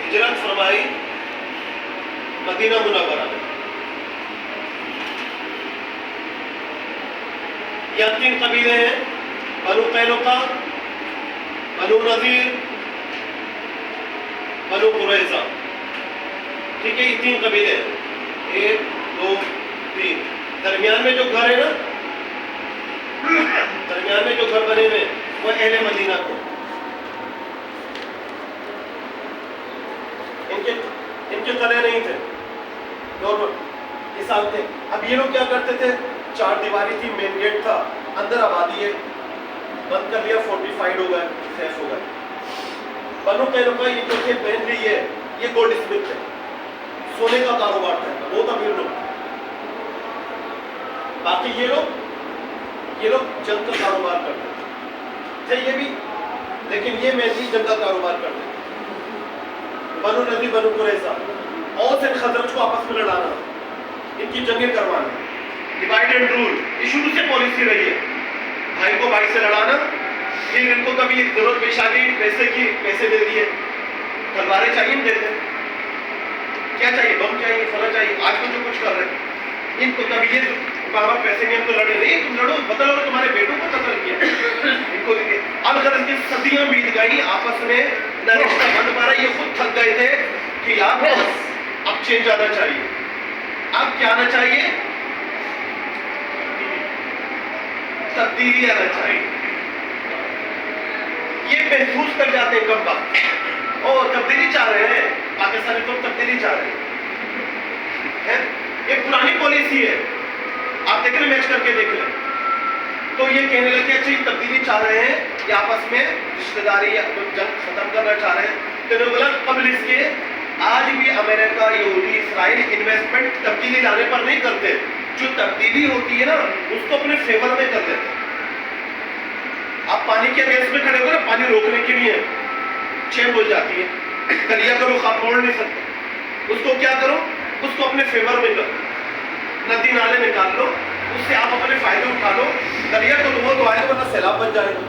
ہجرت فرمائی مدینہ منورہ میں. یہ 3 قبیلے ہیں: بنو قینقاع، بنو نذیر، بنو قریظہ. ٹھیک ہے، یہ 3 قبیلے ہیں. 1 2 3. درمیان میں جو گھر ہے نا، درمیان میں جو گھر بنے ہوئے وہ اہل مدینہ کو. ان کے قلعے نہیں تھے، نارمل حساب تھے. اب یہ لوگ کیا کرتے تھے؟ 4 دیواری تھی، مین گیٹ تھا، اندر آبادی ہے، بند کر لیا، فورٹیفائڈ ہو گئے، سیف ہو گئے. بنو قینقاع یہ جو تھے مینلی یہ گولڈ اسمتھ تھے، سونے کا کاروبار تھا، بہت امیر لوگ. باقی یہ لوگ جنگ کا کاروبار کرتے تھے یہ بھی، لیکن یہ مینلی جنگ کا کاروبار کرتے تھے. بنو نذیر، بنو قریظہ، اوس اینڈ خزرج کو آپس میں لڑانا، ان کی جنگیں کروانا، ڈیوائڈ اینڈ رول. یہ شروع سے پالیسی رہی ہے، بھائی کو بھائی سے لڑانا. پھر ان کو کبھی ضرورت پیش آ گئی پیسے دے دیے، تلواریں چاہیے دے دیں، کیا چاہیے، بم چاہیے، فلاں چاہیے. آج کو جو کچھ کر رہے ہیں ان کو کبھی یہ بابا پیسے نہیں، ہم تو لڑے نہیں، تم لڑو، بدلو، تمہارے بیٹوں کو قتل کیا ان کو. الغرض کی صدیاں بیت گئی، آپس میں نہ رشتہ بن پا رہا. یہ خود تھک گئے تھے کہ یار بس اب چینج آنا چاہیے. اب کیا آنا چاہیے؟ تبدیلی آنا چاہیے. یہ محسوس کر جاتے ہیں کم وقت، اور تبدیلی چاہ رہے ہیں. پاکستانی تو تبدیلی چاہ رہے ہیں. یہ پرانی پالیسی ہے، آپ دیکھ لیں، میچ کر کے دیکھ لیں. تو یہ کہنے لگے اچھا یہ تبدیلی چاہ رہے ہیں، یہ آپس میں رشتہ داری یا جنگ ختم کرنا چاہ رہے ہیں. تو انہوں نے بولا قبل اس کے آج بھی امریکہ، یہودی، اسرائیل انویسٹمنٹ تبدیلی لانے پر نہیں کرتے. جو تبدیلی ہوتی ہے نا اس کو اپنے فیور میں کر دیتے. آپ پانی کے اگینسٹ میں کھڑے ہو نا، پانی روکنے کے لیے چین بول جاتی ہے، کلیا کرو، خواب موڑ نہیں سکتے. اس کو کیا کرو، اس کو اپنے فیور میں کرو، ندی نالے نکال لو، اس سے آپ اپنے فائدے اٹھا لو. دریا تو وہ تو آئے گا ورنہ سیلاب بن جائے گا.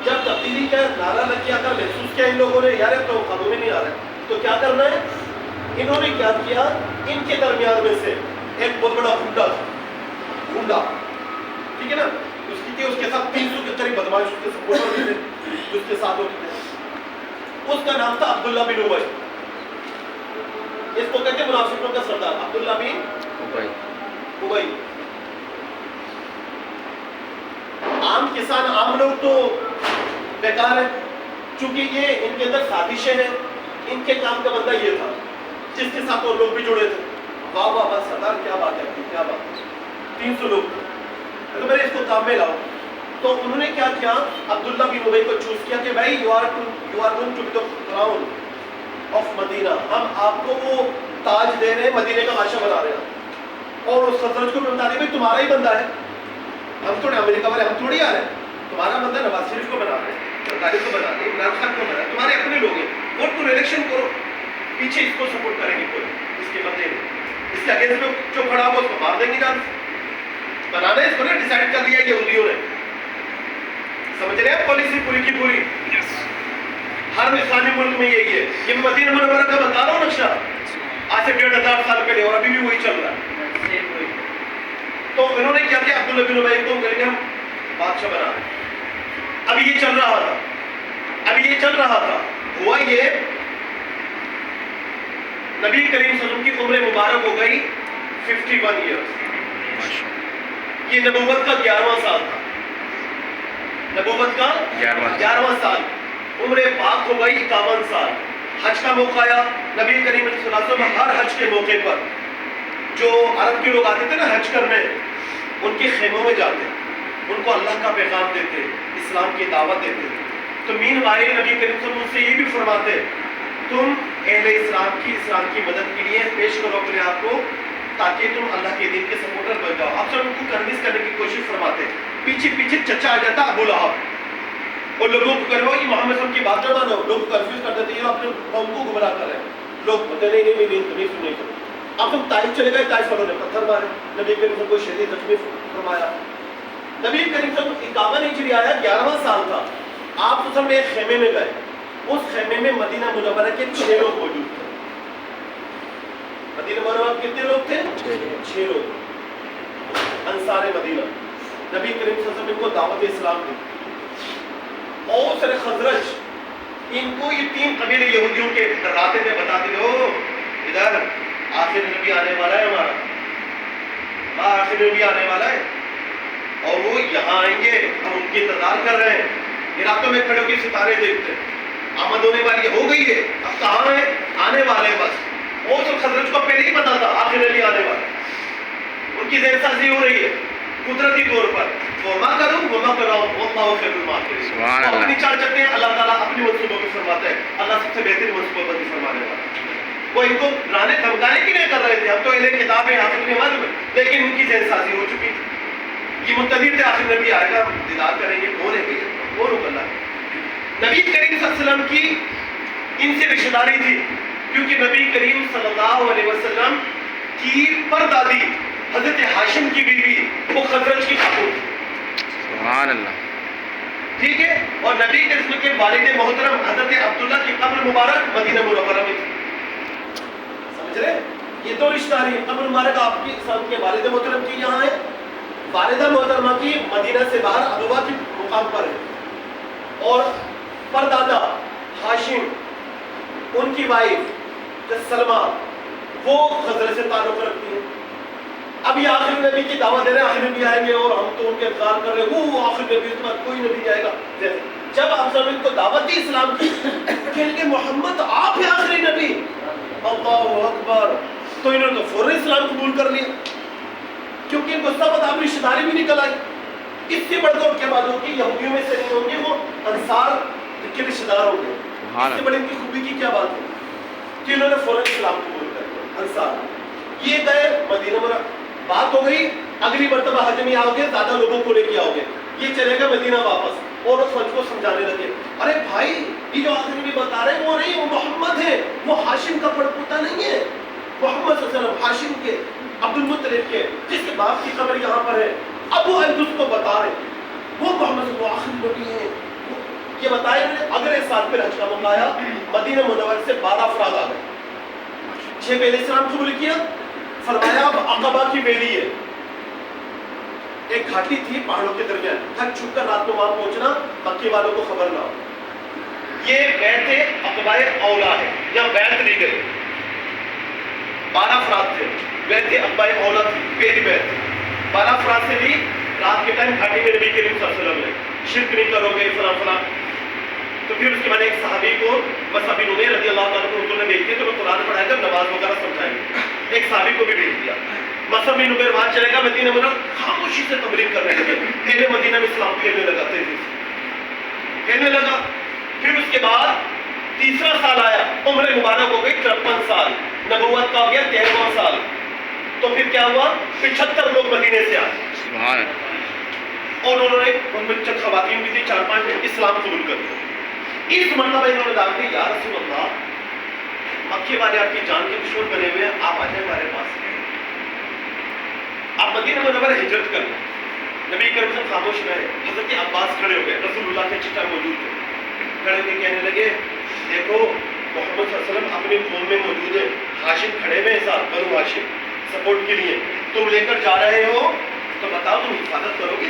جب تبدیلی کا نعرہ لگ گیا تھا، محسوس کیا ان لوگوں نے یار تو قابو میں نہیں آ رہا ہے، تو کیا کرنا ہے. انہوں نے کیا کیا، ان کے درمیان میں سے ایک بہت بڑا گنڈا، ٹھیک ہے نا، اس کے ساتھ 300 کے قریب بدماش اس کے سپورٹر بھی تھے جو اس کے ساتھ ہوتے تھے. اس کا نام تھا عبداللہ بن ابی. اس کو کہتے ہیں منافقوں کا سردار، عبداللہ بن ابی. عام کسان، عام لوگ تو بیکار ہے، چونکہ یہ ان کے اندر سازشیں ہیں. ان کے کام کا بندہ یہ تھا جس کے ساتھ اور لوگ بھی جڑے تھے. واہ واہ واہ سردار، کیا بات ہے، کیا بات ہے. 300 لوگ تو میں نے اس کو کام میں لاؤ. تو انہوں نے کیا کیا، عبداللہ بن ابی کو چوز کیا کہ بھائی you are going to be the crown of Medina. ہم آپ کو وہ تاج دے رہے ہیں، مدینے کا بادشاہ بنا رہے ہیں. اور اس خزرج کو بھی بتا دیں بھائی تمہارا ہی بندہ ہے، ہم تھوڑے امریکہ والے، ہم تھوڑی آ رہے ہیں. تمہارا بندہ نواز شریف کو بنا رہے ہیں، سرکاری کو بنا رہے ہیں، عمران خان کو بنا رہے ہیں، تمہارے اپنے لوگ ہیں. ووٹ کو الیکشن کرو، پیچھے اس کو سپورٹ کریں گے کوئی، اس کے بندے اس کے اگینسٹ میں جو کھڑا ہوا اس کو مار دیں گے. جان بنانا اس کو نے ڈیسائیڈ کر لیا یہودیوں نے. سمجھ رہے ہیں پالیسی پوری کی پوری. ہر اسلامی ملک میں یہی ہے. یہ مدینہ منورہ کا بتا رہا ہوں نقشہ، آج سے 1500 سال پہلے، اور ابھی بھی وہی چل رہا ہے. تو انہوں نے کیا کیا، عبداللہ بن ابی کو کر کے ہم بادشاہ بنا رہے ہیں. اب یہ چل رہا تھا. ہوا یہ نبی کریم صلی اللہ علیہ وسلم کی عمر مبارک ہو گئی 51 ایئرس. یہ نبوت کا 11واں سال تھا. نبوت کا 11واں سال. عمر پاک ہو گئی 51 سال. حج کا موقع آیا. نبی کریم صلی اللہ علیہ وسلم ہر حج کے موقع پر جو عرب کے لوگ آتے تھے نا حج کرنے، ان کے خیموں میں جاتے، ان کو اللہ کا پیغام دیتے، اسلام کی دعوت دیتے. تو مین وائل نبی کریم صلی اللہ علیہ وسلم سے یہ بھی فرماتے تم اہل اسلام کی مدد کے لیے پیش کرو اپنے آپ کو، تاکہ تم اللہ کے دین کے سپورٹر بن جاؤ. آپ سب ان کو کنوینس کرنے کی کوشش فرماتے. پیچھے چچا آ جاتا ابو لہب، اور لوگوں کو کرو یہ محمد صلی اللہ علیہ وسلم کی بات نہ مانو. لوگ کنفیوز کر دیتے، یہ اپنے قوم کو گمراہ کر رہے ہیں. لوگ بولتے نہیں سنیں. اب تم طائف چلے گئے، طائف والوں نے پتھر مارے، نبی کریم صلی اللہ علیہ وسلم کو شدید زخمی فرمایا. نبی کریم صلی اللہ علیہ وسلم 51 ہجری آیا، 11واں سال تھا. آپ اس میں ایک خیمے میں گئے. اس خیمے میں مدینہ منورہ کے 6 لوگ موجود مدینہ منورہ میں کتنے لوگ تھے؟ 6 لوگ، انصار مدینہ۔ نبی کریم صلی اللہ علیہ وسلم کو دعوت اسلام دی۔ اوس اور خزرج، ان کو یہ 3 قبیلے یہودیوں کے ڈراتے تھے، بتاتے تھے او ادھر آخر نبی آنے والا ہے ہمارا، آخر نبی آنے والا ہے اور وہ یہاں آئیں گے، ہم ان کی انتظار کر رہے ہیں، علاقوں میں کھڑے ہو کے ستارے دیکھتے ہیں، آمد ہونے والی ہو گئی ہے، اب کہاں ہے؟ آنے والے ہیں بس۔ اوس اور خزرج کو پہلے ہی پتا تھا آخر نبی آنے والا ہے، ان کی ذہن سازی ہو رہی ہے قدرتی طور پر، وما کروں وما کراؤں واللہ خیر الماکرین۔ وہ اپنی چال چلتے ہیں، اللہ تعالیٰ اپنی منصوبوں کو فرماتا ہے، اللہ سب سے بہترین منصوبہ بندی فرمانے والا ہے۔ وہ ان کو ڈرانے دھمکانے کی نہیں کر رہے تھے، اب تو انہیں کتابیں حاصل نہیں معلوم ہے، لیکن ان کی ذہن سازی ہو چکی تھی، یہ منتظر تھے آخر نبی آئے گا، دیدار کریں گے، کون ہے بھیا، کون اکلا ہے۔ نبی کریم صلی اللہ علیہ وسلم کی ان سے رشتہ داری تھی، کیونکہ نبی کریم صلی اللہ علیہ وسلم کی پردادی حضرت ہاشم کی بیوی وہ خزرج کی خاتون تھی، سبحان اللہ، ٹھیک ہے، اور نبی کے رسول کے والد محترم حضرت عبداللہ کی قبر مبارک مدینہ منورہ میں تھی، سمجھ رہے؟ یہ تو رشتہ داری ہے، قبر مبارک آپ کی سب کے والد محترم کی یہاں ہے، والدہ محترمہ کی مدینہ سے باہر ابوا کے مقام پر ہے، اور پردادا ہاشم ان کی وائف سلمہ وہ خزرج سے تعلق رکھتی ہے۔ اب یہ آخر نبی کی دعوت دے رہے ہیں، آخر نبی آئیں گے اور ہم تو ان کے انتظار کر رہے ہیں، وہ آخر نبی اس کے بعد کوئی نبی جائے گا۔ جب آپ سب ان کو دعوت دی اسلام کی، کہنے کہ محمد آپ ہیں آخری نبی، اللہ اکبر، تو انہوں نے تو فوراً اسلام قبول کر لیا، کیونکہ ان کو سب آپ رشتہ داری بھی نکل آئی۔ اس سے بڑھ کر کیا بات ہوگی، یہودیوں میں سے نہیں ہوں گے، وہ انصار کے رشتہ دار ہوں گے، اس سے بڑی ان کی خوبی کی کیا بات ہے کہ انہوں نے فوراً اسلام قبول کر لیا، انصار۔ یہ گئے مدینہ منورہ، بات ہو گئی، اگلی مرتبہ حج میں آؤ گے زیادہ لوگوں کو لے کے آؤ گے، یہ چلے گا مدینہ واپس، اور اس کو سمجھانے لگے، ارے بھائی یہ جو آخر نبی بتا رہے ہیں وہ نہیں، وہ محمد ہے، وہ ہاشم کا پڑپوتا نہیں ہے، محمد صلی اللہ علیہ وسلم ہاشم کے، عبد المطلب کے، جس کے باپ کی قبر یہاں پر ہے، اب وہ اس کو بتا رہے وہ محمد وہ آخری نبی ہے، یہ بتایا انہوں نے۔ اگلے سال پھر حج کا موقع آیا، مدینہ منورہ سے 12 افراد آ گئے، 6 پہلے اسلام قبول کیا، فرمایا اب عقبہ کی ویلی ہے، ایک گھاٹی تھی پہاڑوں کے درمیان، تھک چھپ کر رات کو وہاں پہنچنا، مکی والوں کو خبر نہ ہو، یہ بیعت عقبہ اولا ہے، یا بیعت لی گئی، 12 افراد تھے، بیعت عقبہ اولا تھی، پہلی بیعت 12 افراد سے لی، رات کے ٹائم گھاٹی میں نبی کریم صلی اللہ علیہ وسلم نے شرک نہیں کرو گے فلاں فلاں، تو پھر اس کے بعد ایک صحابی کو مصعب بن عمیر رضی اللہ تعالیٰ عنہ نے بھیج دیا، تو وہ قرآن پڑھائے گا، نماز وغیرہ سمجھائیں گے، ایک صحابی کو بھی بھیج دیا، مصعب بن عمیر وہاں چلے گا، مدینہ منورہ خاموشی سے تبلیغ کرنے لگے، پہلے مدینہ میں اسلام کھیلنے لگا، تیزی سے کہنے لگا، پھر اس کے بعد تیسرا سال آیا، عمر مبارک ہو گئی 53 سال، نبوت کا ہو گیا 13واں سال، تو پھر کیا ہوا، 75 لوگ مدینے سے آئے، سبحان اللہ، اور انہوں نے ان میں چند خواتین بھی تھی، 4-5 اسلام قبول کر لیا۔ اس مرتبہ انہوں نے دعوت دی، یا رسول اللہ مکے والے آپ کی جان کے دشمن بنے ہوئے ہیں، آپ آ جائیں ہمارے پاس، آپ مدینہ منورہ ہجرت کر لیں۔ نبی کریم صلی اللہ علیہ وسلم خاموش رہے، حضرت عباس کھڑے ہو گئے، رسول اللہ کے چچا موجود تھے، کھڑے ہو کے کہنے لگے دیکھو محمد صلی اللہ علیہ وسلم اپنی قوم میں موجود ہے، ہاشم کھڑے ہوئے ہیں ساتھ، بنو ہاشم سپورٹ کے لیے، تم لے کر جا رہے ہو تو بتاؤ تم حفاظت کرو گے؟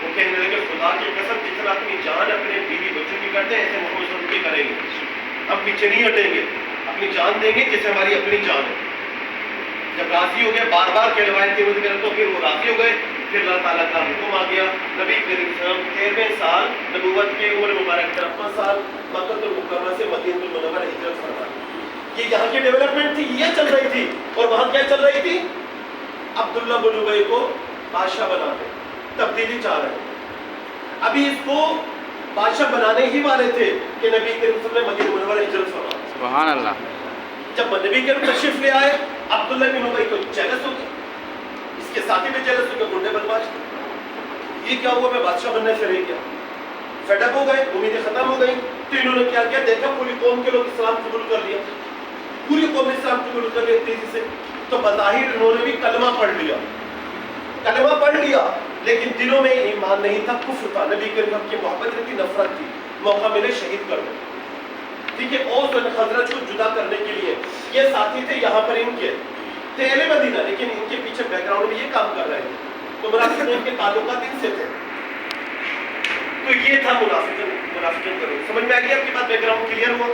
وہ کہنے لگے خدا کی قسم جتنا اپنی جان اپنے بیوی بچوں کی کرتے ہیں ایسے محمد صلی اللہ علیہ وسلم کی کریں گے، ہم پیچھے نہیں ہٹیں گے، اپنی جان دیں گے جیسے ہماری اپنی جان ہے۔ جب راضی ہو گئے، بار بار کے روایت کی وجہ تو پھر وہ راضی ہو گئے، پھر اللہ تعالیٰ کا حکم آ گیا، نبی کریم صلی اللہ علیہ وسلم 13ویں سال نبوت کے، عمر مبارک 53 سال، مکہ المکرمہ سے مدینہ المنورہ ہجرت فرمائی۔ یہ یہاں کی ڈیولپمنٹ تھی، یہ چل رہی تھی، اور وہاں کیا چل رہی تھی، عبداللہ بن ابی کو بادشاہ بنا دے، تبدیلی چاہ رہے ہیں۔ ابھی اس کو بادشاہ بنانے ہی والے تھے کہ نبی کریم صلی اللہ علیہ وسلم نے مدینہ منورہ ہجرت فرمائی۔ سبحان اللہ۔ جب نبی کریم تشریف لے آئے، عبداللہ بن ابی کو جیلس ہو گئے، اس کے ساتھی بھی جیلس ہو گئے، گنڈے بدماش، یہ کیا ہوا، میں بادشاہ بننے سے رہ گیا، فیڈ اپ ہو گئے، امیدیں ختم ہو گئی، تو انہوں نے کیا کیا، دیکھا پوری قوم کے لوگ اسلام قبول کر لیا، پوری قوم نے اسلام قبول کر لیا تیزی سے، تو بظاہر انہوں نے بھی کلمہ پڑھ لیا، کلمہ پڑھ لیا، لیکن دلوں میں ایمان نہیں تھا، کفر تھا، نبی کریم کی محبت تھی، نفرت تھی، موقع ملے شہید کر دو۔ دیکھیے اوس اور خزرج کو جدا کرنے کے لیے یہ ساتھی تھے یہاں پر ان کے تھے اہل مدینہ، لیکن ان کے پیچھے بیک گراؤنڈ میں یہ کام کر رہے تھے، تو منافقین کے تعلقات ان سے تھے. تو یہ تھا منافقین کرو. سمجھ میں آ گیا آپ کی بات؟ بیک گراؤنڈ کلیئر ہوا؟